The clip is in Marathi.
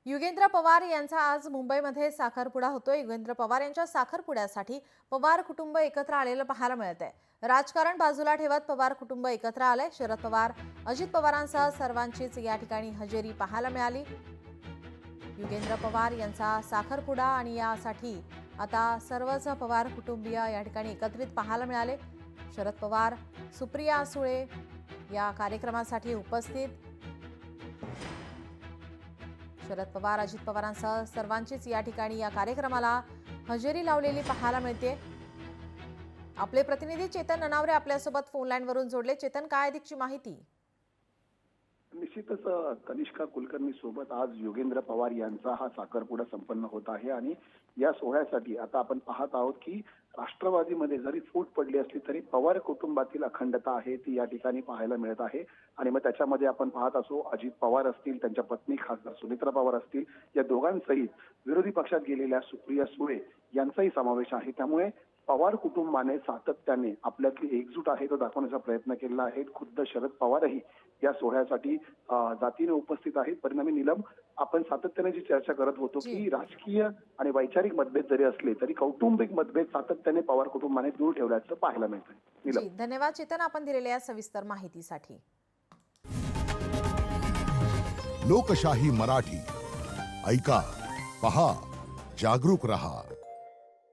युगेंद्र पवार यांचा आज मुंबईमध्ये साखरपुडा होतोय। युगेंद्र पवार यांच्या साखरपुड्यासाठी पवार कुटुंब एकत्र आलेलं पाहायला मिळतंय। राजकारण बाजूला ठेवत पवार कुटुंब एकत्र आलंय। शरद पवार, अजित पवारांसह सर्वांचीच या ठिकाणी हजेरी पाहायला मिळाली। युगेंद्र पवार यांचा साखरपुडा आणि यासाठी आता सर्वच पवार कुटुंबीय या ठिकाणी एकत्रित पाहायला मिळाले। शरद पवार, सुप्रिया सुळे या कार्यक्रमासाठी उपस्थित। शरद पवार, अजित पवारांसह सर्वांचीच या ठिकाणी या कार्यक्रमाला हजेरी लावलेली पाहायला मिळते। आपले प्रतिनिधी चेतन ननावरे आपल्यासोबत फोन लाईनवरून जोडले। चेतन, काय अधिकची माहिती? निश्चितच कनिष्का कुलकर्णी सोबत आज योगेंद्र पवार यांचा हा साखरपुडा संपन्न होत आहे आणि या सोहळ्यासाठी आता आपण पाहत आहोत की राष्ट्रवादीमध्ये जरी फूट पडली असली तरी पवार कुटुंबातील अखंडता आहे ती या ठिकाणी पाहायला मिळत आहे। आणि मग त्याच्यामध्ये आपण पाहत असो अजित पवार असतील, त्यांच्या पत्नी खासदार सुनेत्रा पवार असतील, या दोघांसहित विरोधी पक्षात गेलेल्या सुप्रिया सुळे यांचाही समावेश आहे। त्यामुळे पवार कुटुंबाने सातत्याने आपल्यातली एकजूट आहे तो दाखवण्याचा प्रयत्न केला आहे। खुद्द शरद पवारही या सोहळ्यासाठी जातीने उपस्थित आहेत। परिणामी नीलम, आपण सातत्याने जी चर्चा करत होतो की राजकीय आणि वैचारिक मतभेद जरी असले तरी कौटुंबिक मतभेद सातत्याने पवार कुटुंबाने दूर ठेवल्याचं पाहायला मिळतंय। नीलम, धन्यवाद चेतन, आपण दिलेल्या सविस्तर माहितीसाठी। लोकशाही मराठी ऐका, पहा, जागरूक रहा।